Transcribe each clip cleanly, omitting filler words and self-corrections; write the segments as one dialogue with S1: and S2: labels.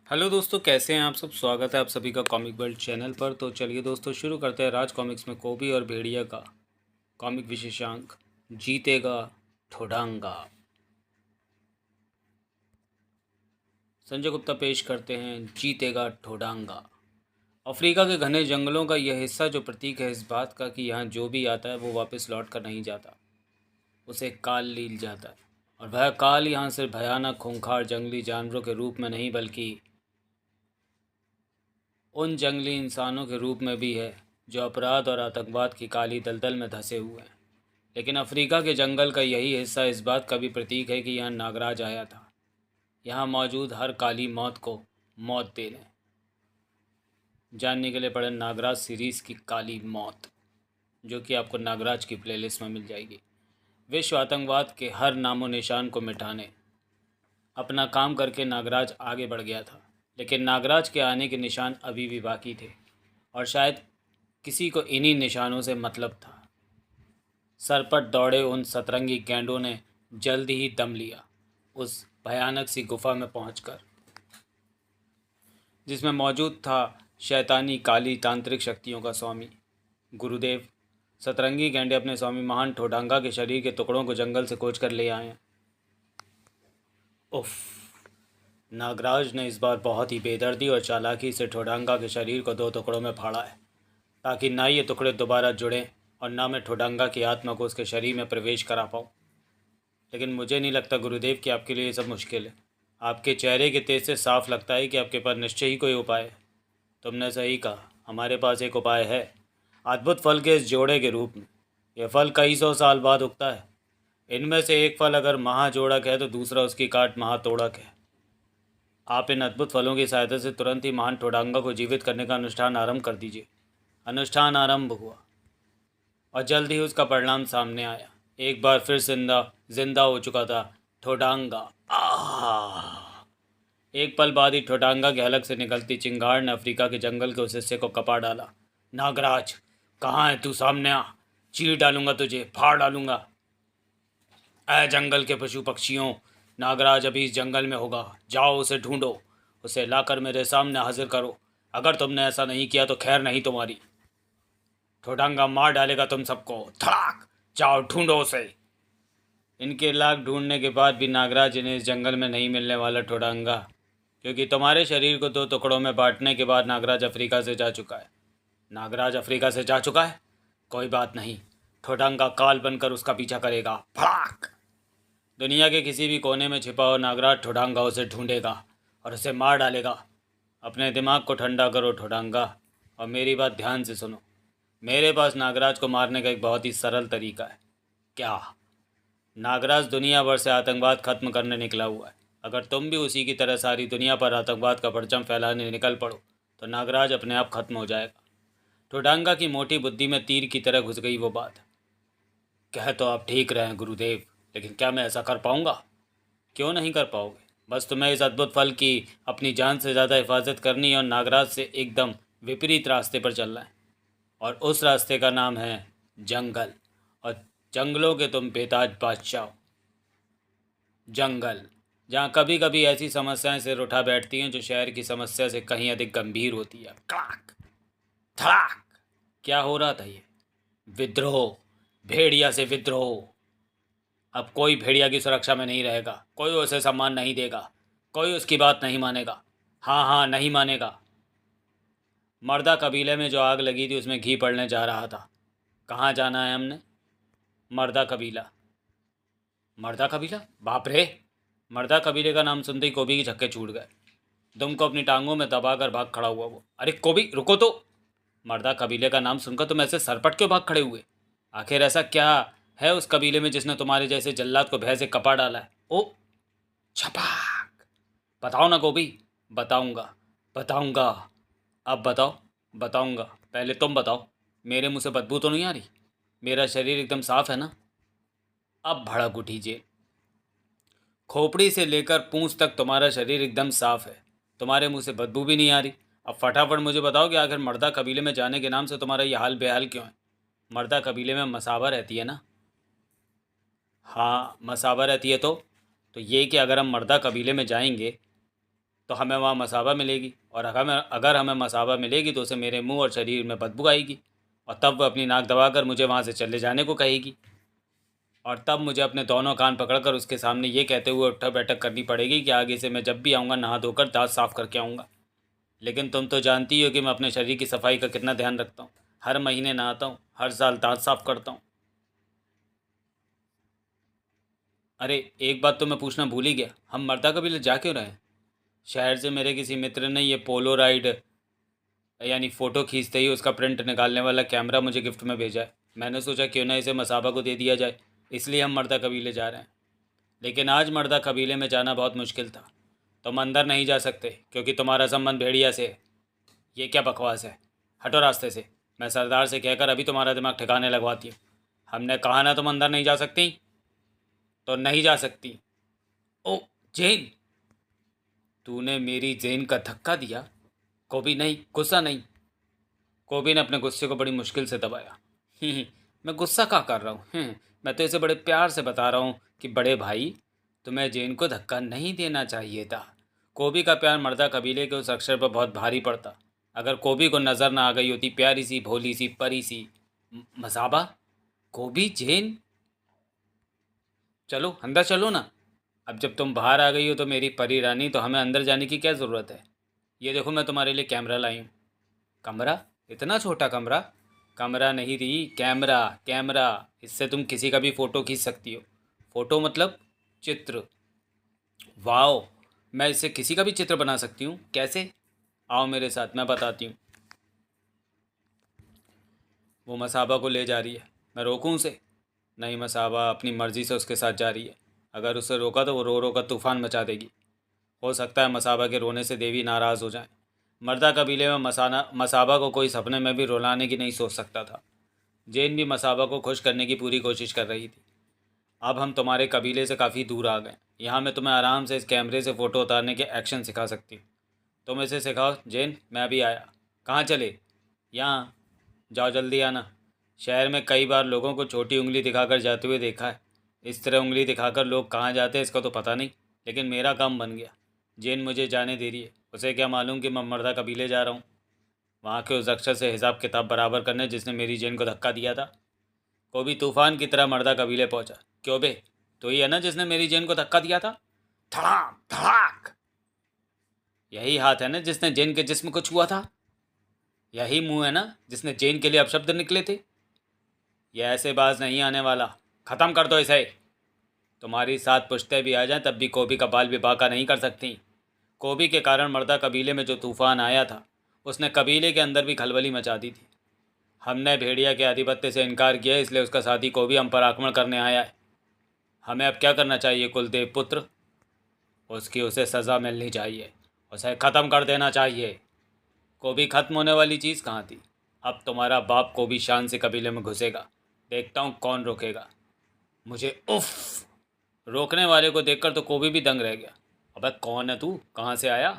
S1: Hello दोस्तों, कैसे हैं आप सब। स्वागत है आप सभी का कॉमिक वर्ल्ड चैनल पर। तो चलिए दोस्तों, शुरू करते हैं राज कॉमिक्स में कोबी और भेड़िया का कॉमिक विशेषांक जीतेगा ठोडांगा। संजय गुप्ता पेश करते हैं जीतेगा ठोडांगा। अफ्रीका के घने जंगलों का यह हिस्सा जो प्रतीक है इस बात का कि यहाँ जो भी आता है वो वापस लौट कर नहीं जाता, उसे काल लील जाता है। और वह काल यहाँ सिर्फ भयानक खूंखार जंगली जानवरों के रूप में नहीं बल्कि उन जंगली इंसानों के रूप में भी है जो अपराध और आतंकवाद की काली दलदल में धंसे हुए हैं। लेकिन अफ्रीका के जंगल का यही हिस्सा इस बात का भी प्रतीक है कि यहाँ नागराज आया था, यहाँ मौजूद हर काली मौत को मौत देने। जानने के लिए पढ़ें नागराज सीरीज़ की काली मौत, जो कि आपको नागराज की प्लेलिस्ट में मिल जाएगी। विश्व आतंकवाद के हर नामो निशान को मिटाने अपना काम करके नागराज आगे बढ़ गया था, लेकिन नागराज के आने के निशान अभी भी बाकी थे और शायद किसी को इन्हीं निशानों से मतलब था। सरपट दौड़े उन सतरंगी गैंडों ने जल्दी ही दम लिया उस भयानक सी गुफा में पहुंचकर, जिसमें मौजूद था शैतानी काली तांत्रिक शक्तियों का स्वामी गुरुदेव। सतरंगी गैंडे अपने स्वामी महान ठोडांगा के शरीर के टुकड़ों को जंगल से खोज कर ले आए। उफ, नागराज ने इस बार बहुत ही बेदर्दी और चालाकी से ठोडांगा के शरीर को दो टुकड़ों में फाड़ा है, ताकि ना ये टुकड़े दोबारा जुड़ें और ना मैं ठोडांगा की आत्मा को उसके शरीर में प्रवेश करा पाऊँ। लेकिन मुझे नहीं लगता गुरुदेव कि आपके लिए ये सब मुश्किल है। आपके चेहरे के तेज से साफ लगता है कि आपके पास निश्चय ही कोई उपाय है। तुमने सही कहा, हमारे पास एक उपाय है, अद्भुत फल के इस जोड़े के रूप में। यह फल कई सौ साल बाद उगता है। इनमें से एक फल अगर महाजोड़क है तो दूसरा उसकी काट महातोड़क है। आप इन अद्भुत फलों की सहायता से तुरंत ही महान ठोडांगा को जीवित करने का अनुष्ठान आरंभ कर दीजिए। अनुष्ठान आरंभ हुआ और जल्द ही उसका परिणाम सामने आया। एक बार फिर जिंदा जिंदा हो चुका था ठोडांगा। एक पल बाद ही ठोडांगा के हलक से निकलती चिंगार ने अफ्रीका के जंगल के उस हिस्से को कपा डाला। नागराज, कहाँ है तू? सामने आ, चीर डालूंगा तुझे, फाड़ डालूंगा। ऐ जंगल के पशु पक्षियों, नागराज अभी इस जंगल में होगा। जाओ उसे ढूंढो, उसे लाकर मेरे सामने हाजिर करो। अगर तुमने ऐसा नहीं किया तो खैर नहीं तुम्हारी। ठोडांगा मार डालेगा तुम सबको। धड़ाक, जाओ ढूंढो उसे। इनके लाख ढूंढने के बाद भी नागराज इन्हें इस जंगल में नहीं मिलने वाला ठोडांगा, क्योंकि तुम्हारे शरीर को दो टुकड़ों में बांटने के बाद नागराज अफ्रीका से जा चुका है। नागराज अफ्रीका से जा चुका है? कोई बात नहीं, ठोडांगा काल बनकर उसका पीछा करेगा। फड़ाक! दुनिया के किसी भी कोने में छिपा हो नागराज ठोडांगा उसे ढूंढेगा और उसे मार डालेगा। अपने दिमाग को ठंडा करो ठोडांगा, और मेरी बात ध्यान से सुनो। मेरे पास नागराज को मारने का एक बहुत ही सरल तरीका है। क्या? नागराज दुनिया भर से आतंकवाद खत्म करने निकला हुआ है। अगर तुम भी उसी की तरह सारी दुनिया पर आतंकवाद का परचम फैलाने निकल पड़ो तो नागराज अपने आप खत्म हो जाएगा। ठोडांगा की मोटी बुद्धि में तीर की तरह घुस गई वो बात। कह तो आप ठीक रहे हैं गुरुदेव, लेकिन क्या मैं ऐसा कर पाऊंगा? क्यों नहीं कर पाओगे? बस तुम्हें इस अद्भुत फल की अपनी जान से ज़्यादा हिफाजत करनी है और नागराज से एकदम विपरीत रास्ते पर चलना है। और उस रास्ते का नाम है जंगल। और जंगलों के तुम बेताज बादशाह हो। जंगल, जहाँ कभी कभी ऐसी समस्याएं सिर उठा बैठती हैं जो शहर की समस्या से कहीं अधिक गंभीर होती है। क्लाक, धड़ाक! क्या हो रहा था ये? विद्रोह, भेड़िया से विद्रोह। अब कोई भेड़िया की सुरक्षा में नहीं रहेगा, कोई उसे सम्मान नहीं देगा, कोई उसकी बात नहीं मानेगा। हाँ हाँ, नहीं मानेगा। मर्दा कबीले में जो आग लगी थी उसमें घी पड़ने जा रहा था। कहाँ जाना है हमने? मर्दा कबीला। मर्दा कबीला? बाप रे! मर्दा कबीले का नाम सुनते ही कोबी के छक्के छूट गए। दुम को अपनी टांगों में दबाकर भाग खड़ा हुआ वो। अरे कोबी, रुको तो! मर्दा कबीले का नाम सुनकर तुम ऐसे सरपट क्यों भाग खड़े हुए? आखिर ऐसा क्या है उस कबीले में जिसने तुम्हारे जैसे जल्लाद को भय से कपा डाला है? ओ छपाक! बताओ ना कोबी। बताऊंगा, बताऊंगा। अब बताओ। बताऊंगा, पहले तुम बताओ। मेरे मुंह से बदबू तो नहीं आ रही? मेरा शरीर एकदम साफ है ना? अब भड़क उठी जे। खोपड़ी से लेकर पूंछ तक तुम्हारा शरीर एकदम साफ है, तुम्हारे मुंह से बदबू भी नहीं आ रही। अब फटाफट मुझे बताओ कि आखिर मर्दा कबीले में जाने के नाम से तुम्हारा ये हाल बेहाल क्यों है? मर्दा कबीले में मसावा रहती है ना? हाँ, मसावा रहती है तो ये कि अगर हम मर्दा कबीले में जाएंगे तो हमें वहाँ मसाबा मिलेगी, और अगर हमें मसाबा मिलेगी तो उसे मेरे मुंह और शरीर में बदबू आएगी, और तब वह अपनी नाक दबाकर मुझे वहाँ से चले जाने को कहेगी, और तब मुझे अपने दोनों कान पकड़कर उसके सामने ये कहते हुए उठक बैठक करनी पड़ेगी कि आगे से मैं जब भी आऊँगा नहा धोकर दांत साफ़ करके आऊँगा। लेकिन तुम तो जानती हो कि मैं अपने शरीर की सफाई का कितना ध्यान रखता हूँ। हर महीने नहाता हूँ, हर साल दांत साफ़ करता हूँ। अरे एक बात तो मैं पूछना भूल ही गया, हम मर्दा कबीले जा क्यों रहे हैं? शहर से मेरे किसी मित्र ने ये पोलोराइड यानी फ़ोटो खींचते ही उसका प्रिंट निकालने वाला कैमरा मुझे गिफ्ट में भेजा है। मैंने सोचा क्यों ना इसे मसाबा को दे दिया जाए, इसलिए हम मर्दा कबीले जा रहे हैं। लेकिन आज मर्दा कबीले में जाना बहुत मुश्किल था। तुम अंदर नहीं जा सकते क्योंकि तुम्हारा संबंध भेड़िया से है। ये क्या बकवास है? हटो रास्ते से। मैं सरदार से कहकर अभी तुम्हारा दिमाग ठिकाने लगवाती हूँ। हमने कहा ना तुम अंदर नहीं जा सकती, तो नहीं जा सकती। ओ जैन, तूने मेरी जैन का धक्का दिया। कोबी नहीं, गुस्सा नहीं। कोबी ने अपने गुस्से को बड़ी मुश्किल से दबाया। मैं गुस्सा क्या कर रहा हूँ? मैं तो इसे बड़े प्यार से बता रहा हूँ कि बड़े भाई, तुम्हें जैन को धक्का नहीं देना चाहिए था। कोबी का प्यार मर्दा कबीले के उस अक्षर पर बहुत भारी पड़ता। अगर कोबी को नज़र ना आ गई होती प्यारी सी भोली सी परी सी मसाबा। कोबी जैन, चलो अंदर चलो ना। अब जब तुम बाहर आ गई हो तो मेरी परी रानी, तो हमें अंदर जाने की क्या ज़रूरत है? ये देखो मैं तुम्हारे लिए कैमरा लाई हूँ। कमरा? इतना छोटा कमरा? कमरा नहीं रही, कैमरा। कैमरा, इससे तुम किसी का भी फ़ोटो खींच सकती हो। फ़ोटो मतलब चित्र। वाओ, मैं इससे किसी का भी चित्र बना सकती हूँ? कैसे? आओ मेरे साथ, मैं बताती हूँ। वो मसाबा को ले जा रही है, मैं रोकूं उसे? नहीं, मसाबा अपनी मर्ज़ी से उसके साथ जा रही है। अगर उसे रोका तो वो रो रो कर तूफ़ान मचा देगी। हो सकता है मसाबा के रोने से देवी नाराज़ हो जाए। मर्दा कबीले में मसाबा को कोई सपने में भी रुलाने की नहीं सोच सकता था। जैन भी मसाबा को खुश करने की पूरी कोशिश कर रही थी। अब हम तुम्हारे कबीले से काफ़ी दूर आ गए। यहाँ मैं तुम्हें आराम से इस कैमरे से फ़ोटो उतारने के एक्शन सिखा सकती हूँ। तुम इसे सिखाओ जैन, मैं अभी आया। कहाँ चले? यहाँ। जाओ जल्दी आना। शहर में कई बार लोगों को छोटी उंगली दिखाकर जाते हुए देखा है। इस तरह उंगली दिखाकर लोग कहाँ जाते हैं इसका तो पता नहीं, लेकिन मेरा काम बन गया। जैन मुझे जाने दे रही है। उसे क्या मालूम कि मैं मर्दा कबीले जा रहा हूँ, वहाँ के उस अक्षर से हिसाब किताब बराबर करने जिसने मेरी जैन को धक्का दिया था। वो भी तूफान की तरह मर्दा कबीले पहुंचा। क्यों बे, तो ही है ना जिसने मेरी जैन को धक्का दिया था? धड़ाम धड़ाक। यही हाथ है ना जिसने जैन के जिस्म को छुआ था? यही मुंह है ना जिसने जैन के लिए अपशब्द निकले थे? यह ऐसे बाज नहीं आने वाला। ख़त्म कर दो इसे। तुम्हारी 7 पुश्तें भी आ जाएं तब भी कोबी का बाल भी बाका नहीं कर सकती। कोबी के कारण मर्दा कबीले में जो तूफ़ान आया था उसने कबीले के अंदर भी खलबली मचा दी थी। हमने भेड़िया के आधिपत्य से इनकार किया, इसलिए उसका साथी कोबी हम पर आक्रमण करने आया है। हमें अब क्या करना चाहिए कुलदेव पुत्र? उसकी उसे सज़ा मिलनी चाहिए, उसे ख़त्म कर देना चाहिए। कोबी ख़त्म होने वाली चीज़ कहाँ थी? अब तुम्हारा बाप कोबी शान से कबीले में घुसेगा। देखता हूँ कौन रोकेगा मुझे। उफ! रोकने वाले को देखकर तो कोबी भी दंग रह गया। अबे कौन है तू? कहाँ से आया?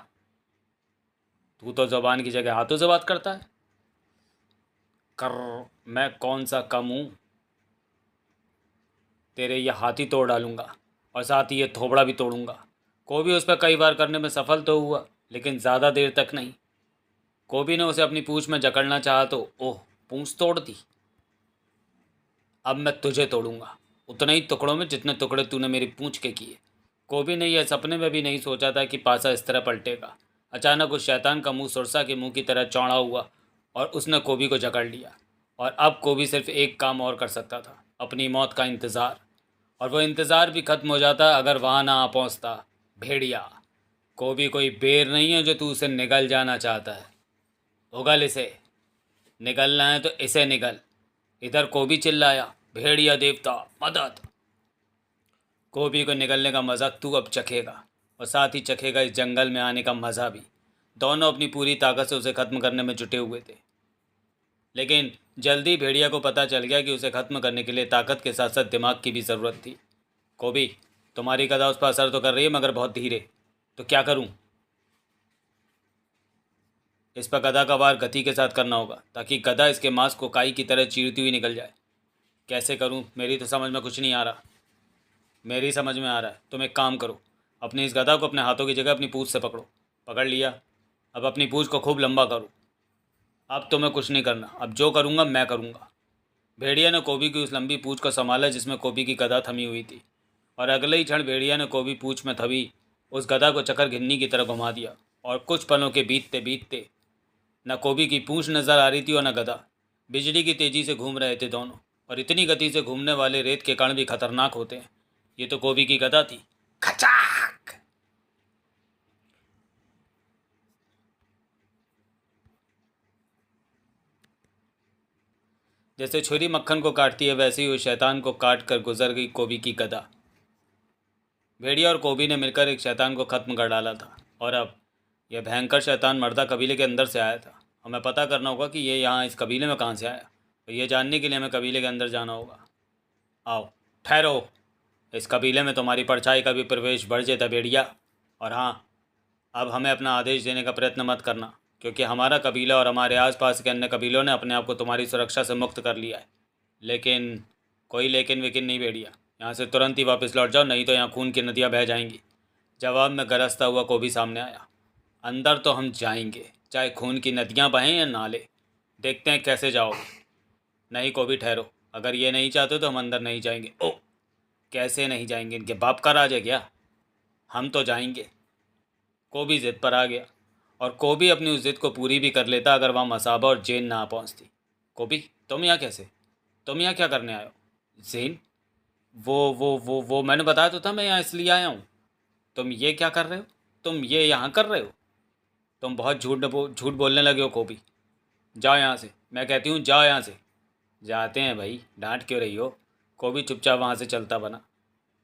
S1: तू तो ज़बान की जगह हाथों से बात करता है। कर, मैं कौन सा कम हूँ? तेरे ये हाथी तोड़ डालूंगा और साथ ही ये थोबड़ा भी तोड़ूंगा। कोबी उस पर कई बार करने में सफल तो हुआ, लेकिन ज़्यादा देर तक नहीं। कोबी ने उसे अपनी पूंछ में जकड़ना चाहा तो ओह, पूंछ तोड़ दी। अब मैं तुझे तोड़ूंगा उतने ही टुकड़ों में जितने टुकड़े तूने मेरी पूंछ के किए। कोबी ने यह सपने में भी नहीं सोचा था कि पासा इस तरह पलटेगा। अचानक उस शैतान का मुंह सुरसा के मुंह की तरह चौड़ा हुआ और उसने कोबी को जकड़ लिया। और अब कोबी सिर्फ एक काम और कर सकता था, अपनी मौत का इंतज़ार। और वह इंतज़ार भी ख़त्म हो जाता अगर वहाँ ना आ पहुँचता भेड़िया। कोबी कोई बेर नहीं है जो तू उसे निगल जाना चाहता है। उगल इसे। निगलना है तो इसे निगल। इधर कोबी चिल्लाया, भेड़िया देवता मदद। कोबी को निगलने का मज़ा तू अब चखेगा, और साथ ही चखेगा इस जंगल में आने का मज़ा भी। दोनों अपनी पूरी ताकत से उसे ख़त्म करने में जुटे हुए थे। लेकिन जल्दी भेड़िया को पता चल गया कि उसे ख़त्म करने के लिए ताकत के साथ साथ दिमाग की भी ज़रूरत थी। कोबी, तुम्हारी गदा उस पर असर तो कर रही है मगर बहुत धीरे। तो क्या करूं? इस पर गदा का वार गति के साथ करना होगा ताकि गदा इसके मांस को काई की तरह चीरती हुई निकल जाए। कैसे करूं? मेरी तो समझ में कुछ नहीं आ रहा। मेरी समझ में आ रहा है। तुम एक काम करो, अपनी इस गदा को अपने हाथों की जगह अपनी पूंछ से पकड़ो। पकड़ लिया। अब अपनी पूँछ को खूब लंबा करो। अब तुम्हें कुछ नहीं करना, अब जो करूँगा मैं करूँगा। भेड़िया ने कोबी की उस लंबी पूँछ को संभाला जिसमें कोबी की गदा थमी हुई थी, और अगले ही क्षण भेड़िया ने कोबी पूँछ में थमी उस गदा को चक्कर घिन्नी की तरह घुमा दिया। और कुछ पलों के बीतते बीतते न कोबी की पूँछ नजर आ रही थी और न गदा। बिजली की तेजी से घूम रहे थे दोनों, और इतनी गति से घूमने वाले रेत के कण भी खतरनाक होते हैं। ये तो कोबी की गदा थी। खचाक! जैसे छुरी मक्खन को काटती है वैसे ही उस शैतान को काट कर गुजर गई कोबी की गदा। भेड़िया और कोबी ने मिलकर एक शैतान को खत्म कर डाला था, और अब यह भयंकर शैतान मर्दा कबीले के अंदर से आया था। हमें पता करना होगा कि ये यहाँ इस कबीले में कहाँ से आया, और ये जानने के लिए हमें कबीले के अंदर जाना होगा। आओ, ठहरो। इस कबीले में तुम्हारी परछाई का भी प्रवेश वर्जित है भेड़िया। और हाँ, अब हमें अपना आदेश देने का प्रयत्न मत करना, क्योंकि हमारा कबीला और हमारे आसपास के अन्य कबीलों ने अपने आप को तुम्हारी सुरक्षा से मुक्त कर लिया है। लेकिन कोई लेकिन वेकिन नहीं भेड़िया, यहाँ से तुरंत ही वापस लौट जाओ, नहीं तो यहाँ खून की नदियाँ बह जाएंगी। जवाब में गरजता हुआ कोबी सामने आया। अंदर तो हम जाएंगे, चाहे खून की नदियाँ बहें या नाले। देखते हैं कैसे जाओगे। नहीं कोबी, ठहरो। अगर ये नहीं चाहते तो हम अंदर नहीं जाएंगे। ओ, कैसे नहीं जाएंगे? इनके बाप का राज है क्या? हम तो जाएंगे। कोबी ज़िद पर आ गया, और कोबी अपनी उस ज़िद को पूरी भी कर लेता अगर वहाँ मसाबा और जेन ना आ पहुँचती। कोबी, तुम यहाँ कैसे? तुम यहाँ क्या करने आए हो? जेन? वो मैंने बताया तो था, मैं यहाँ इसलिए आया हूँ। तुम ये क्या कर रहे हो? तुम ये यहाँ कर रहे हो? तुम बहुत झूठ बोलने लगे हो कोबी। जाओ यहाँ से, मैं कहती हूँ जाओ यहाँ से। जाते हैं भाई, डांट क्यों रही हो? कोबी चुपचाप वहाँ से चलता बना।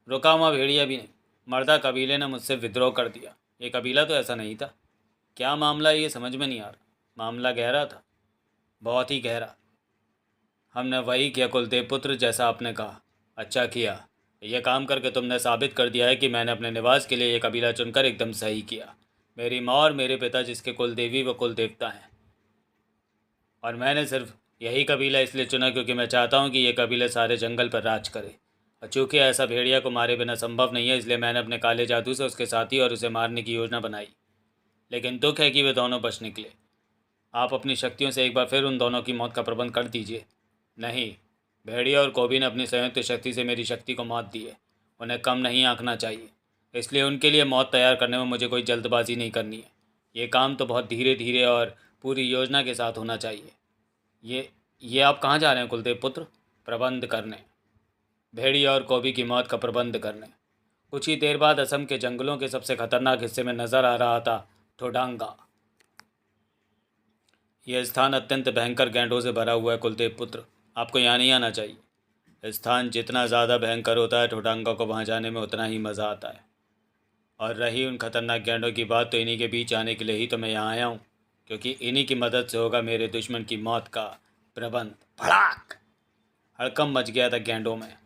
S1: रुका हुआ भेड़िया भी नहीं। मर्दा कबीले ने मुझसे विद्रोह कर दिया। ये कबीला तो ऐसा नहीं था। क्या मामला है ये समझ में नहीं आ रहा। मामला गहरा था, बहुत ही गहरा। हमने वही किया कुलदेव पुत्र, जैसा आपने कहा। अच्छा किया। यह काम करके तुमने साबित कर दिया है कि मैंने अपने निवास के लिए यह कबीला चुनकर एकदम सही किया। मेरी माँ और मेरे पिता जिसके कुलदेवी व कुलदेवता हैं, और मैंने सिर्फ यही कबीला इसलिए चुना क्योंकि मैं चाहता हूँ कि ये कबीले सारे जंगल पर राज करे। और चूँकि ऐसा भेड़िया को मारे बिना संभव नहीं है, इसलिए मैंने अपने काले जादू से उसके साथी और उसे मारने की योजना बनाई। लेकिन दुख है कि वे दोनों बच निकले। आप अपनी शक्तियों से एक बार फिर उन दोनों की मौत का प्रबंध कर दीजिए। नहीं, भेड़िया और कोबी ने अपनी संयुक्त शक्ति से मेरी शक्ति को मौत दी है। उन्हें कम नहीं आंकना चाहिए, इसलिए उनके लिए मौत तैयार करने में मुझे कोई जल्दबाजी नहीं करनी है। ये काम तो बहुत धीरे धीरे और पूरी योजना के साथ होना चाहिए। ये आप कहाँ जा रहे हैं कुलदेव पुत्र? प्रबंध करने। भेड़िया और कोबी की मौत का प्रबंध करने। कुछ ही देर बाद असम के जंगलों के सबसे खतरनाक हिस्से में नजर आ रहा था ठोडांगा। यह स्थान अत्यंत भयंकर गैंडों से भरा हुआ है कुलदेव पुत्र। आपको यहाँ नहीं आना चाहिए। स्थान जितना ज़्यादा भयंकर होता है, ठोडांगा को वहाँ जाने में उतना ही मज़ा आता है। और रही उन खतरनाक गैंडों की बात, तो इन्हीं के बीच आने के लिए ही तो मैं यहाँ आया हूँ, क्योंकि इन्हीं की मदद से होगा मेरे दुश्मन की मौत का प्रबंध। भड़ाक! हड़कंप मच गया था गैंडों में,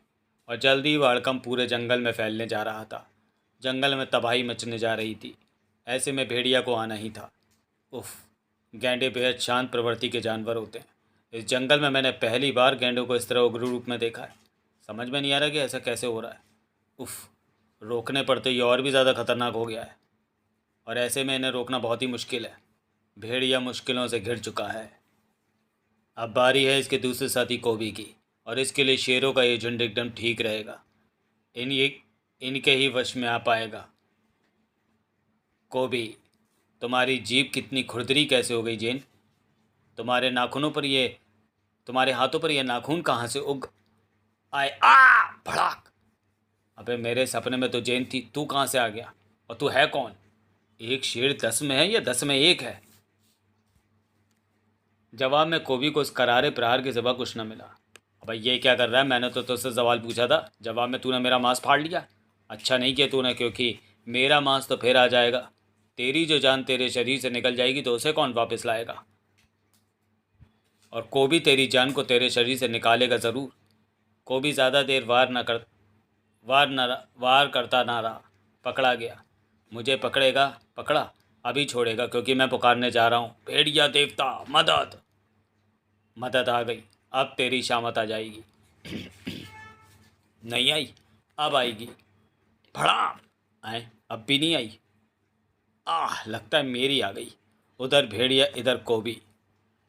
S1: और जल्दी वह हड़कंप पूरे जंगल में फैलने जा रहा था। जंगल में तबाही मचने जा रही थी। ऐसे में भेड़िया को आना ही था। उफ, गैंडे बेहद शांत प्रवृत्ति के जानवर होते हैं। इस जंगल में मैंने पहली बार गैंडों को इस तरह उग्र रूप में देखा है। समझ में नहीं आ रहा कि ऐसा कैसे हो रहा है। उफ, रोकने पर तो ये और भी ज़्यादा खतरनाक हो गया है, और ऐसे में इन्हें रोकना बहुत ही मुश्किल है। भेड़िया मुश्किलों से घिर चुका है। अब बारी है इसके दूसरे साथी कोबी की, और इसके लिए शेरों का ये झुंड एकदम ठीक रहेगा। इनके ही वश में आ पाएगा। कोबी, तुम्हारी जीभ कितनी खुरदरी कैसे हो गई जेन? तुम्हारे नाखूनों पर ये तुम्हारे हाथों पर ये नाखून कहाँ से उग आए? आ! भड़ाक! अबे मेरे सपने में तो जेन थी, तू कहाँ से आ गया? और तू है कौन? एक शेर 10 में है या 10 में 1 है? जवाब में कोबी को उस करारे प्रहार के सिवा कुछ न मिला। अब ये क्या कर रहा है? मैंने तो तुझसे सवाल पूछा था, जवाब में तूने मेरा मांस फाड़ लिया। अच्छा नहीं किया तूने, क्योंकि मेरा मांस तो फिर आ जाएगा। तेरी जो जान तेरे शरीर से निकल जाएगी तो उसे कौन वापस लाएगा? और कोबी तेरी जान को तेरे शरीर से निकालेगा ज़रूर। कोबी ज़्यादा देर वार करता ना रहा। पकड़ा गया। मुझे पकड़ेगा? पकड़ा, अभी छोड़ेगा, क्योंकि मैं पुकारने जा रहा हूँ, भेड़िया देवता मदद! मदद आ गई। अब तेरी शामत आ जाएगी। नहीं आई, अब आएगी। भड़ा! आए, अब भी नहीं आई। लगता है मेरी आ गई। उधर भेड़िया इधर कोबी।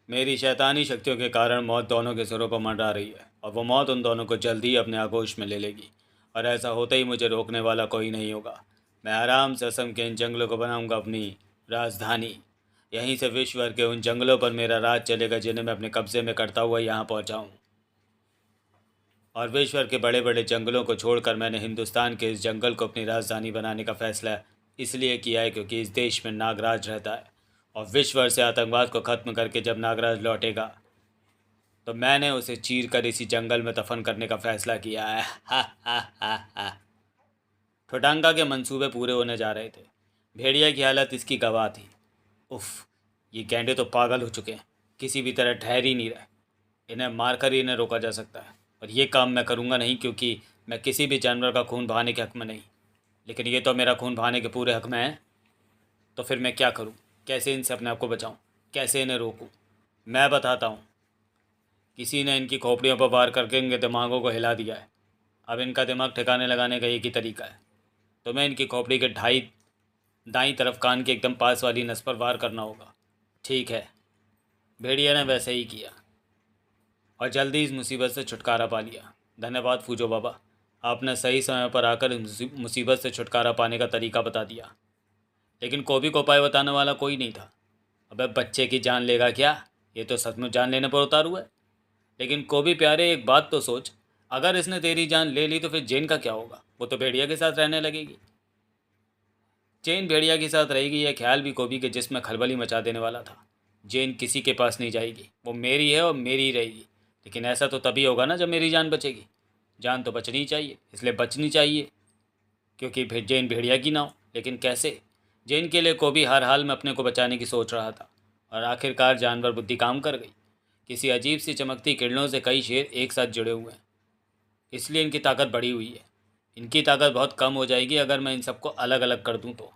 S1: मेरी शैतानी शक्तियों के कारण मौत दोनों के सिरों पर मंडरा रही है और वो मौत उन दोनों को जल्दी ही अपने आगोश में ले लेगी और ऐसा होते ही मुझे रोकने वाला कोई नहीं होगा। मैं आराम से असम के इन जंगलों को बनाऊंगा अपनी राजधानी। यहीं से विश्व भर के उन जंगलों पर मेरा राज चलेगा जिन्हें मैं अपने कब्जे में करता हुआ यहाँ पहुँचाऊँ। और विश्व भर के बड़े बड़े जंगलों को छोड़कर मैंने हिंदुस्तान के इस जंगल को अपनी राजधानी बनाने का फैसला इसलिए किया है क्योंकि इस देश में नागराज रहता है और विश्व भर से आतंकवाद को ख़त्म करके जब नागराज लौटेगा तो मैंने उसे चीर कर इसी जंगल में दफन करने का फैसला किया है। हा हा हा हा। ठोटांगा के मंसूबे पूरे होने जा रहे थे। भेड़िया की हालत इसकी गवाह थी। उफ, ये गैंडे तो पागल हो चुके हैं, किसी भी तरह ठहर ही नहीं रहे। इन्हें मारकर ही इन्हें रोका जा सकता है और ये काम मैं करूँगा नहीं क्योंकि मैं किसी भी जानवर का खून बहाने के हक़ में नहीं। लेकिन ये तो मेरा खून बहाने के पूरे हक़ में है। तो फिर मैं क्या करूँ? कैसे इनसे अपने आप को बचाऊँ? कैसे इन्हें रोकूँ? मैं बताता हूँ। किसी ने इनकी खोपड़ियों पर वार करके इनके दिमागों को हिला दिया है। अब इनका दिमाग ठिकाने लगाने का एक ही तरीका है। तुम्हें इनकी खोपड़ी के दाईं तरफ कान के एकदम पास वाली नस पर वार करना होगा। ठीक है। भेड़िया ने वैसे ही किया और जल्दी इस मुसीबत से छुटकारा पा लिया। धन्यवाद फूजो बाबा, आपने सही समय पर आकर इस मुसीबत से छुटकारा पाने का तरीका बता दिया। लेकिन कोबी को उपाय बताने वाला कोई नहीं था। अबे बच्चे की जान लेगा क्या? ये तो सचमुच जान लेने पर उतारू है। लेकिन कोबी प्यारे, एक बात तो सोच, अगर इसने तेरी जान ले ली तो फिर जेन का क्या होगा? वो तो भेड़िया के साथ रहने लगेगी। जेन भेड़िया के साथ रहेगी, यह ख्याल भी कोबी के जिस्म में खलबली मचा देने वाला था। जेन किसी के पास नहीं जाएगी, वो मेरी है और मेरी ही रहेगी। लेकिन ऐसा तो तभी होगा ना जब मेरी जान बचेगी। जान तो बचनी चाहिए, इसलिए बचनी चाहिए क्योंकि जेन भेड़िया की ना हो। लेकिन कैसे? जेन के लिए कोबी हर हाल में अपने को बचाने की सोच रहा था और आखिरकार जानवर बुद्धि काम कर गई। किसी अजीब सी चमकती किरणों से कई शेर एक साथ जुड़े हुए हैं, इसलिए इनकी ताकत बढ़ी हुई है। इनकी ताकत बहुत कम हो जाएगी अगर मैं इन सबको अलग अलग कर दूं तो।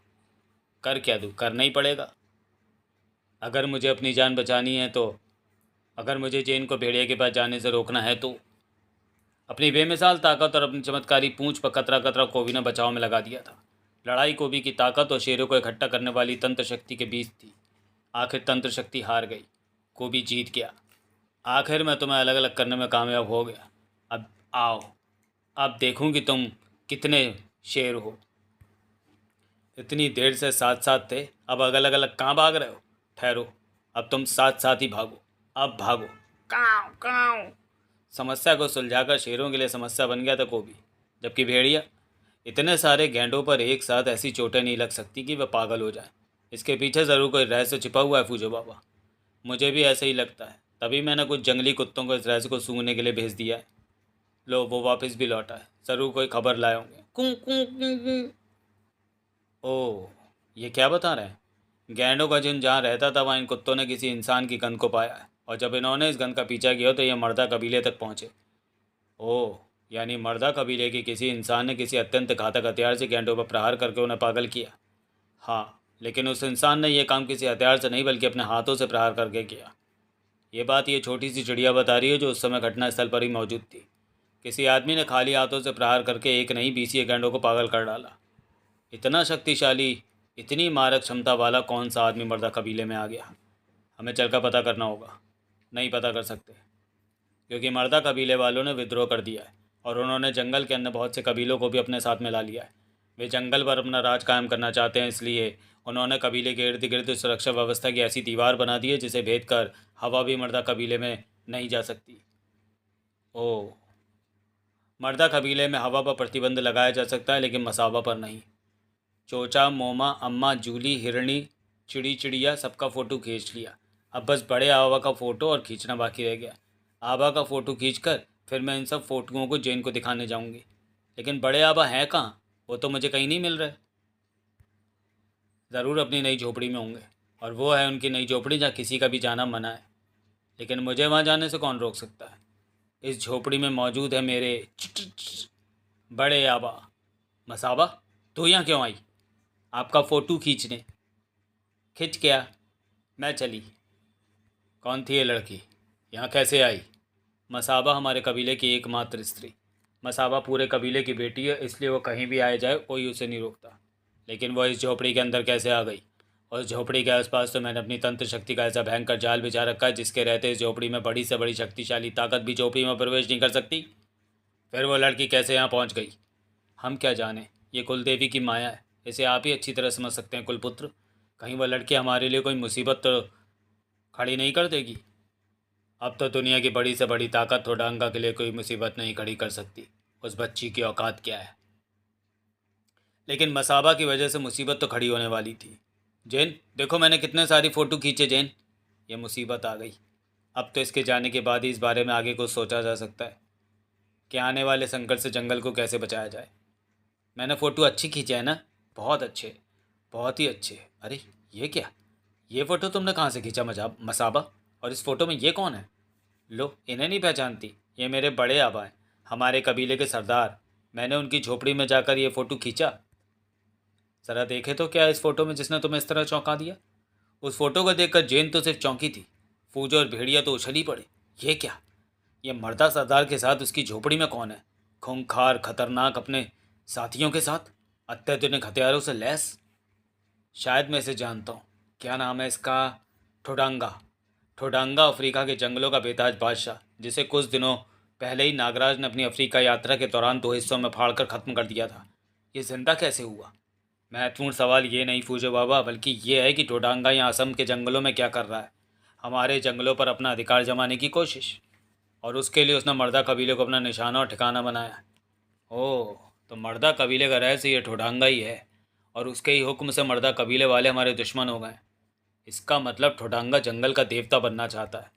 S1: कर क्या दूं? करना ही पड़ेगा। अगर मुझे अपनी जान बचानी है तो, अगर मुझे जेन को भेड़िया के पास जाने से रोकना है तो। अपनी बेमिसाल ताकत और अपनी चमत्कारी पूंछ पर कतरा कतरा कोबी ने बचाव में लगा दिया था। लड़ाई कोबी की ताकत और शेरों को इकट्ठा करने वाली तंत्र शक्ति के बीच थी। आखिर तंत्र शक्ति हार गई, कोबी जीत गया। आखिर मैं तुम्हें अलग अलग करने में कामयाब हो गया। अब आओ, अब देखूं कि तुम कितने शेर हो। इतनी देर से साथ साथ थे, अब अलग अलग कहाँ भाग रहे हो? ठहरो, अब तुम साथ साथ ही भागो। अब भागो। काऊ काऊ। समस्या को सुलझाकर शेरों के लिए समस्या बन गया था कोबी, जबकि भेड़िया, इतने सारे गैंडों पर एक साथ ऐसी चोटें नहीं लग सकती कि वह पागल हो जाए। इसके पीछे ज़रूर कोई रहस्य छिपा हुआ है फूजो बाबा। मुझे भी ऐसे ही लगता है, तभी मैंने कुछ जंगली कुत्तों को इस रहस्य को सूंघने के लिए भेज दिया है। लो, वो वापस भी लौटा है। ज़रूर कोई खबर लाए होंगे। कूं कूं कूं कूं। ओह, ये क्या बता रहे हैं? गैंडों का जिन जहाँ रहता था वहाँ इन कुत्तों ने किसी इंसान की गंध को पाया है और जब इन्होंने इस गंध का पीछा किया तो ये मर्दा कबीले तक पहुँचे। ओह, यानी मर्दा कबीले के किसी इंसान ने किसी अत्यंत घातक हथियार से गैंडों पर प्रहार करके उन्हें पागल किया। हाँ, लेकिन उस इंसान ने यह काम किसी हथियार से नहीं बल्कि अपने हाथों से प्रहार करके किया। ये बात ये छोटी सी चिड़िया बता रही है जो उस समय घटनास्थल पर ही मौजूद थी। किसी आदमी ने खाली हाथों से प्रहार करके एक नहीं 20 गैंडों को पागल कर डाला। इतना शक्तिशाली, इतनी मारक क्षमता वाला कौन सा आदमी मर्दा कबीले में आ गया? हमें चलकर पता करना होगा। नहीं पता कर सकते क्योंकि मर्दा कबीले वालों ने विद्रोह कर दिया है और उन्होंने जंगल के अन्य बहुत से कबीलों को भी अपने साथ मिला लिया है। वे जंगल पर अपना राज कायम करना चाहते हैं, इसलिए उन्होंने कबीले के इर्द गिर्द सुरक्षा व्यवस्था की ऐसी दीवार बना दी है जिसे भेद कर हवा भी मर्दा कबीले में नहीं जा सकती। ओह, मर्दा कबीले में हवा पर प्रतिबंध लगाया जा सकता है लेकिन मसाबा पर नहीं। चोचा, मोमा, अम्मा, जूली, हिरणी, चिड़ी चिड़िया सबका फ़ोटो खींच लिया। अब बस बड़े आबा का फ़ोटो और खींचना बाकी रह गया। आबा का फ़ोटो खींचकर फिर मैं इन सब फ़ोटोओं को जेन को दिखाने जाऊंगी। लेकिन बड़े आबा हैं कहाँ? वो तो मुझे कहीं नहीं मिल रहे। ज़रूर अपनी नई झोपड़ी में होंगे और वो है उनकी नई झोपड़ी जहाँ किसी का भी जाना मना है। लेकिन मुझे वहाँ जाने से कौन रोक सकता है? इस झोपड़ी में मौजूद है मेरे बड़े आबा। मसाबा, तू यहाँ क्यों आई? आपका फ़ोटो खींचने। खिंच गया, मैं चली। कौन थी ये लड़की? यहाँ कैसे आई? मसाबा हमारे कबीले की एकमात्र स्त्री। मसाबा पूरे कबीले की बेटी है, इसलिए वो कहीं भी आए जाए कोई उसे नहीं रोकता। लेकिन वह इस झोपड़ी के अंदर कैसे आ गई? उस झोपड़ी के आसपास तो मैंने अपनी तंत्र शक्ति का ऐसा भयंकर जाल बिछा रखा है जिसके रहते इस झोपड़ी में बड़ी से बड़ी शक्तिशाली ताकत भी झोपड़ी में प्रवेश नहीं कर सकती। फिर वो लड़की कैसे यहाँ पहुँच गई? हम क्या जाने, ये कुलदेवी की माया है, इसे आप ही अच्छी तरह समझ सकते हैं कुलपुत्र। कहीं वो लड़की हमारे लिए कोई मुसीबत तो खड़ी नहीं कर देगी? अब तो दुनिया की बड़ी से बड़ी ताकत थोडांगा के लिए कोई मुसीबत नहीं खड़ी कर सकती। उस बच्ची की औकात क्या है? लेकिन मसाबा की वजह से मुसीबत तो खड़ी होने वाली थी। जैन देखो, मैंने कितने सारी फ़ोटो खींचे जैन। ये मुसीबत आ गई। अब तो इसके जाने के बाद ही इस बारे में आगे कुछ सोचा जा सकता है कि आने वाले संकट से जंगल को कैसे बचाया जाए। मैंने फ़ोटो अच्छी खींचे है ना? बहुत अच्छे, बहुत ही अच्छे। अरे ये क्या, ये फ़ोटो तुमने कहाँ से खींचा मसाबा? और इस फ़ोटो में ये कौन है? लो, इन्हें नहीं पहचानती? ये मेरे बड़े आबा हैं, हमारे कबीले के सरदार। मैंने उनकी झोपड़ी में जाकर ये फ़ोटो खींचा। ज़रा देखे तो क्या इस फ़ोटो में जिसने तुम्हें इस तरह चौंका दिया? उस फ़ोटो को देखकर जैन तो सिर्फ चौंकी थी, फूजो और भेड़िया तो उछल ही पड़े। ये क्या, ये मर्दा सरदार के साथ उसकी झोपड़ी में कौन है? खूंखार खतरनाक, अपने साथियों के साथ अत्याधुनिक हथियारों से लैस। शायद मैं इसे जानता हूँ। क्या नाम है इसका? ठोडांगा। ठोडांगा अफ्रीका के जंगलों का बेताज बादशाह, जिसे कुछ दिनों पहले ही नागराज ने अपनी अफ्रीका यात्रा के दौरान 2 हिस्सों में फाड़कर ख़त्म कर दिया था। ये जिंदा कैसे हुआ? महत्वपूर्ण सवाल ये नहीं फूजो बाबा, बल्कि ये है कि ठोडांगा यहाँ असम के जंगलों में क्या कर रहा है। हमारे जंगलों पर अपना अधिकार जमाने की कोशिश, और उसके लिए उसने मर्दा कबीले को अपना निशाना और ठिकाना बनाया। ओह, तो मर्दा कबीले का रहस्य ये ठोडांगा ही है, और उसके ही हुक्म से मर्दा कबीले वाले हमारे दुश्मन हो गए। इसका मतलब ठोडांगा जंगल का देवता बनना चाहता है।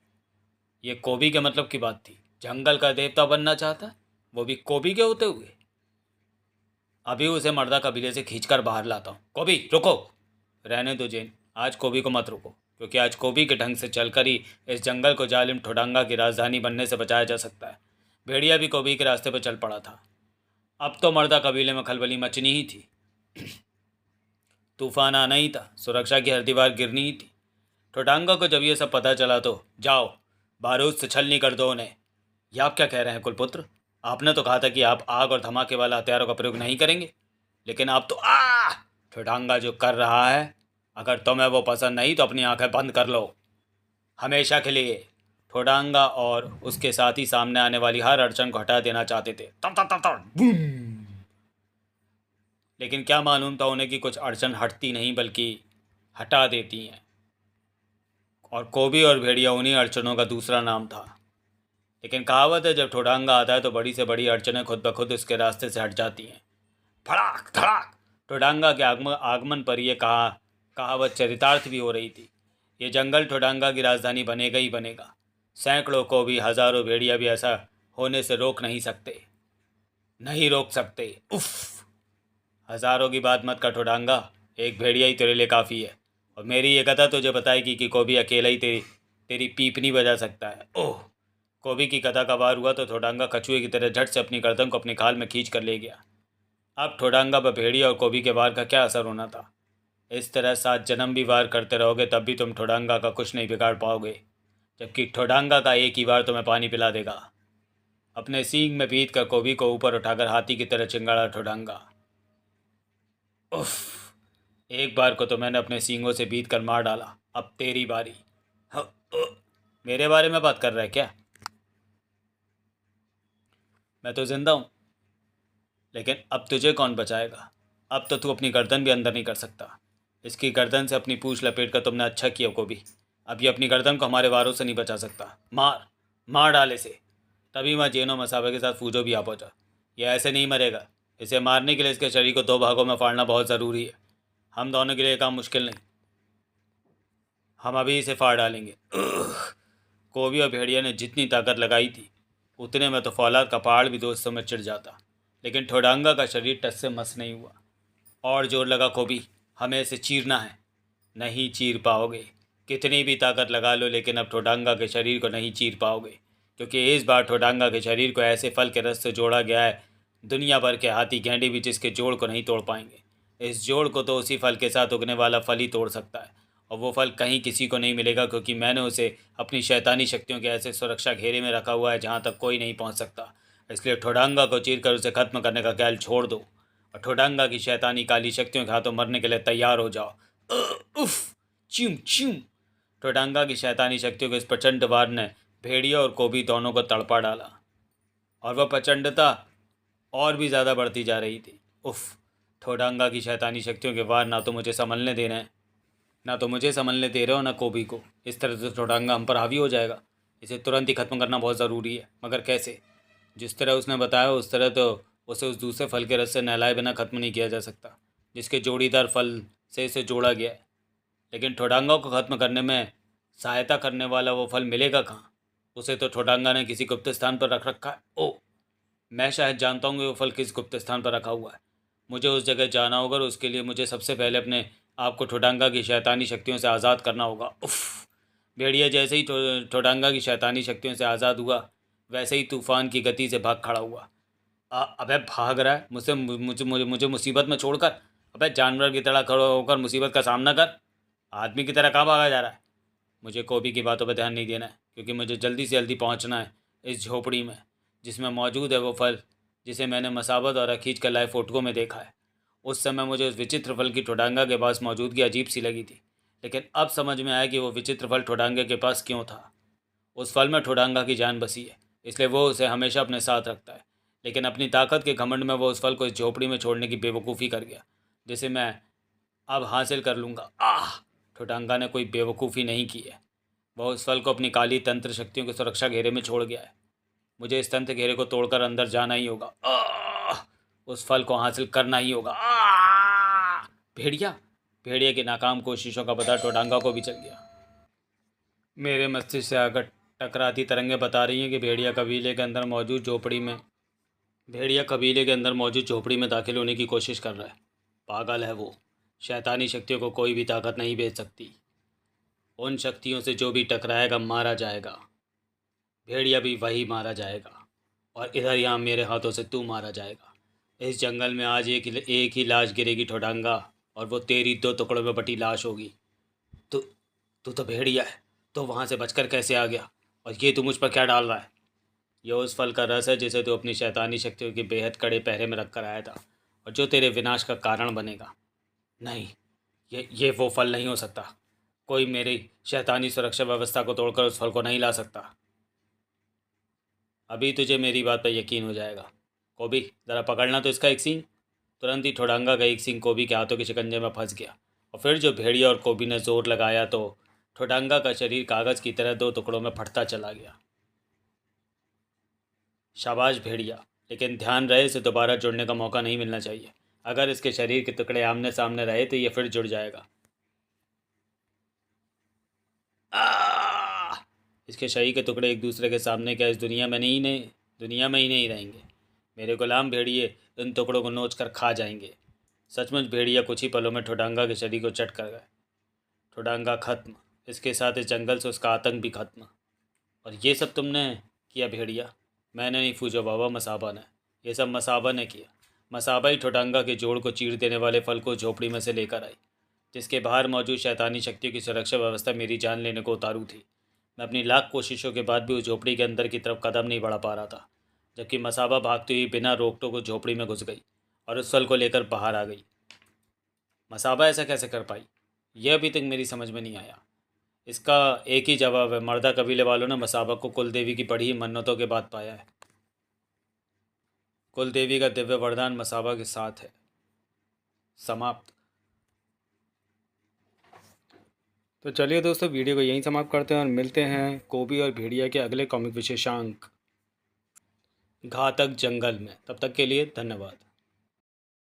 S1: ये कोबी के मतलब की बात थी, जंगल का देवता बनना चाहता है, वो भी कोबी के होते हुए। अभी उसे मर्दा कबीले से खींचकर बाहर लाता हूँ। कोबी रुको। रहने दो जैन, आज कोबी को मत रुको, क्योंकि आज कोबी के ढंग से चलकर ही इस जंगल को जालिम ठोडांगा की राजधानी बनने से बचाया जा सकता है। भेड़िया भी कोबी के रास्ते पर चल पड़ा था। अब तो मर्दा कबीले में खलबली मचनी ही थी। तूफान आना ही था, सुरक्षा की हर दीवार गिरनी ही थी। ठोडांगा को जब ये सब पता चला तो जाओ, बारूद से छलनी कर दो उन्हें। ये आप क्या कह रहे हैं कुलपुत्र? आपने तो कहा था कि आप आग और धमाके वाला हथियारों का प्रयोग नहीं करेंगे, लेकिन आप तो ठोडांगा जो कर रहा है, अगर तुम्हें वो पसंद नहीं तो अपनी आंखें बंद कर लो हमेशा के लिए। ठोडांगा और उसके साथ ही सामने आने वाली हर अड़चन को हटा देना चाहते थे। तब तब तब तब बूम। लेकिन क्या मालूम था उन्हें कि कुछ अड़चन हटती नहीं बल्कि हटा देती हैं, और कोबी और भेड़िया उन्हीं अड़चनों का दूसरा नाम था। लेकिन कहावत है, जब ठोडांगा आता है तो बड़ी से बड़ी अड़चनें खुद ब खुद उसके रास्ते से हट जाती हैं। फड़ाक धड़ाक। ठोडांगा के आगमन पर यह कहावत चरितार्थ भी हो रही थी। ये जंगल ठोडांगा की राजधानी बनेगा ही बनेगा। सैकड़ों को भी, हजारों भेड़िया भी ऐसा होने से रोक नहीं सकते, नहीं रोक सकते। उफ, हजारों की बात मत कर ठोडांगा, एक भेड़िया ही तेरे लिए काफ़ी है। और मेरी ये कथा तुझे बताएगी कि कोबी अकेला ही तेरी पीपनी बजा सकता है। ओह। कोबी की कथा का वार हुआ तो ठोडांगा कछुए की तरह झट से अपनी गर्दन को अपनी खाल में खींच कर ले गया। अब ठोडांगा पर भेड़िया और कोबी के वार का क्या असर होना था? इस तरह 7 जन्म भी वार करते रहोगे तब भी तुम ठोडांगा का कुछ नहीं बिगाड़ पाओगे, जबकि ठोडांगा का एक ही वार तुम्हें पानी पिला देगा। अपने सींग में बीत कर कोबी को ऊपर उठाकर हाथी की तरह चिंगाड़ा ठोडांगा। उफ, एक बार को तो मैंने अपने सींगों से बीत कर मार डाला, अब तेरी बारी। मेरे बारे में बात कर रहा है क्या? मैं तो जिंदा हूँ, लेकिन अब तुझे कौन बचाएगा? अब तो तू अपनी गर्दन भी अंदर नहीं कर सकता। इसकी गर्दन से अपनी पूंछ लपेट कर तुमने अच्छा किया कोबी। अब ये अपनी गर्दन को हमारे वारों से नहीं बचा सकता। मार, मार डाल इसे। तभी मैं जेनो मसाबे के साथ फूजो भी आ पहुँचा। ये ऐसे नहीं मरेगा। इसे मारने के लिए इसके शरीर को 2 भागों में फाड़ना बहुत ज़रूरी है। हम दोनों के लिए काम मुश्किल नहीं, हम अभी इसे फाड़ डालेंगे। कोबी और भेड़िया ने जितनी ताकत लगाई थी उतने में तो फौलाद का पहाड़ भी दोस्तों में चिढ़ जाता, लेकिन ठोडांगा का शरीर टस से मस नहीं हुआ। और जोर लगा कोबी, हमें इसे चीरना है। नहीं चीर पाओगे, कितनी भी ताकत लगा लो, लेकिन अब ठोडांगा के शरीर को नहीं चीर पाओगे, क्योंकि इस बार ठोडांगा के शरीर को ऐसे फल के रस से जोड़ा गया है, दुनिया भर के हाथी गेंडे भी जिसके जोड़ को नहीं तोड़ पाएंगे। इस जोड़ को तो उसी फल के साथ उगने वाला फल ही तोड़ सकता है, और वो फल कहीं किसी को नहीं मिलेगा, क्योंकि मैंने उसे अपनी शैतानी शक्तियों के ऐसे सुरक्षा घेरे में रखा हुआ है जहाँ तक कोई नहीं पहुँच सकता। इसलिए ठोडांगा को चीर कर उसे खत्म करने का ख्याल छोड़ दो, और ठोडांगा की शैतानी काली शक्तियों के हाथों मरने के लिए तैयार हो जाओ। उफ, च्यूं च्यूं। टोडांगा की शैतानी शक्तियों के इस प्रचंड वार ने भेड़िया और कोबी दोनों को तड़पा डाला और वह प्रचंडता और भी ज़्यादा बढ़ती जा रही थी। उफ, ठोडांगा की शैतानी शक्तियों के वार ना तो मुझे संभलने दे रहे हैं, ना कोबी को। इस तरह से ठोडांगा हम पर हावी हो जाएगा। इसे तुरंत ही ख़त्म करना बहुत ज़रूरी है, मगर कैसे? जिस तरह उसने बताया उस तरह तो उसे उस दूसरे फल के रस से नहलाए बिना ख़त्म नहीं किया जा सकता, जिसके जोड़ीदार फल से इसे जोड़ा गया है। लेकिन ठोडांगा को ख़त्म करने में सहायता करने वाला वो फल मिलेगा कहाँ? उसे तो ठोडांगा ने किसी गुप्त स्थान पर रख रखा है। ओ, मैं शायद जानता हूँ कि वो फल किस गुप्त स्थान पर रखा हुआ है। मुझे उस जगह जाना होगा और उसके लिए मुझे सबसे पहले अपने आप को ठोडांगा की शैतानी शक्तियों से आज़ाद करना होगा। उफ! भेड़िया जैसे ही ठोडांगा की शैतानी शक्तियों से आज़ाद हुआ, वैसे ही तूफान की गति से भाग खड़ा हुआ। अबे भाग रहा है मुझसे, मुझे मुझे मुझे मुसीबत में छोड़कर? अबे जानवर की तरह खड़ा होकर मुसीबत का सामना कर। आदमी की तरह कहाँ भागा जा रहा है? मुझे कोबी की बातों पर ध्यान नहीं देना है, क्योंकि मुझे जल्दी से जल्दी पहुंचना है इस झोपड़ी में जिसमें मौजूद है वो फल जिसे मैंने मसाबा द्वारा खींच कर लाए फोटो में देखा है। उस समय मुझे उस विचित्र फल की ठोडांगा के पास मौजूदगी अजीब सी लगी थी, लेकिन अब समझ में आया कि वो विचित्र फल ठोडांगा के पास क्यों था। उस फल में ठोडांगा की जान बसी है, इसलिए वो उसे हमेशा अपने साथ रखता है। लेकिन अपनी ताकत के घमंड में वो उस फल को इस झोपड़ी में छोड़ने की बेवकूफ़ी कर गया, जिसे मैं अब हासिल कर लूँगा। ठोडांगा ने कोई बेवकूफ़ी नहीं की है। वह उस फल को अपनी काली तंत्र शक्तियों के सुरक्षा घेरे में छोड़ गया है। मुझे इस तंत्र घेरे को तोड़कर अंदर जाना ही होगा। उस फल को हासिल करना ही होगा। भेड़िया भेड़िया की नाकाम कोशिशों का पता टोडांगा को भी चल गया। मेरे मस्तिष्क से आकर टकराती तरंगें बता रही हैं कि भेड़िया कबीले के अंदर मौजूद झोपड़ी में दाखिल होने की कोशिश कर रहा है। पागल है वो। शैतानी शक्तियों को कोई भी ताकत नहीं भेज सकती। उन शक्तियों से जो भी टकराएगा मारा जाएगा। भेड़िया भी वही मारा जाएगा, और इधर यहाँ मेरे हाथों से तू मारा जाएगा। इस जंगल में आज एक ही लाश गिरेगी ठोडांगा, और वो तेरी 2 टुकड़ों में बटी लाश होगी। तू तू तो भेड़िया है, तो वहाँ से बचकर कैसे आ गया? और ये तू मुझ पर क्या डाल रहा है? यह उस फल का रस है जिसे तू अपनी शैतानी शक्तियों के बेहद कड़े पहरे में रख कर आया था, और जो तेरे विनाश का कारण बनेगा। नहीं, ये वो फल नहीं हो सकता। कोई मेरी शैतानी सुरक्षा व्यवस्था को तोड़कर उस फल को नहीं ला सकता। अभी तुझे मेरी बात पर यकीन हो जाएगा। कोबी, ज़रा पकड़ना तो इसका एक सींग। तुरंत ही ठोडांगा का एक सींग कोबी के हाथों के शिकंजे में फंस गया, और फिर जो भेड़िया और कोबी ने जोर लगाया तो ठोडांगा का शरीर कागज़ की तरह 2 टुकड़ों में फटता चला गया। शाबाश भेड़िया, लेकिन ध्यान रहे इसे दोबारा जुड़ने का मौका नहीं मिलना चाहिए। अगर इसके शरीर के टुकड़े आमने सामने रहे तो ये फिर जुड़ जाएगा। इसके शरीर के टुकड़े एक दूसरे के सामने क्या इस दुनिया में ही नहीं रहेंगे। मेरे गुलाम भेड़िए इन टुकड़ों को नोच कर खा जाएंगे। सचमुच भेड़िया कुछ ही पलों में ठोडांगा के शरीर को चट कर गए। ठोडांगा खत्म, इसके साथ इस जंगल से उसका आतंक भी खत्म। और ये सब तुमने किया भेड़िया? मैंने नहीं फूजो बाबा, मसाबा ने। ये सब मसाबा ने किया। मसाबा ही ठोडांगा के जोड़ को चीर देने वाले फल को झोपड़ी में से लेकर आई, जिसके बाहर मौजूद शैतानी शक्तियों की सुरक्षा व्यवस्था मेरी जान लेने को उतारू थी। मैं अपनी लाख कोशिशों के बाद भी उस झोपड़ी के अंदर की तरफ कदम नहीं बढ़ा पा रहा था, जबकि मसाबा भागती हुई बिना रोक टोक उस झोपड़ी में घुस गई और उस फल को लेकर बाहर आ गई। मसाबा ऐसा कैसे कर पाई, यह अभी तक मेरी समझ में नहीं आया। इसका एक ही जवाब है, मर्दा कबीले वालों ने मसाबा को कुलदेवी की बड़ी मन्नतों के बाद पाया है। कुलदेवी का दिव्य वरदान मसाबा के साथ है। समाप्त। तो चलिए दोस्तों, वीडियो को यहीं समाप्त करते हैं और मिलते हैं कोबी और भेड़िया के अगले कॉमिक विशेषांक घातक जंगल में। तब तक के लिए धन्यवाद।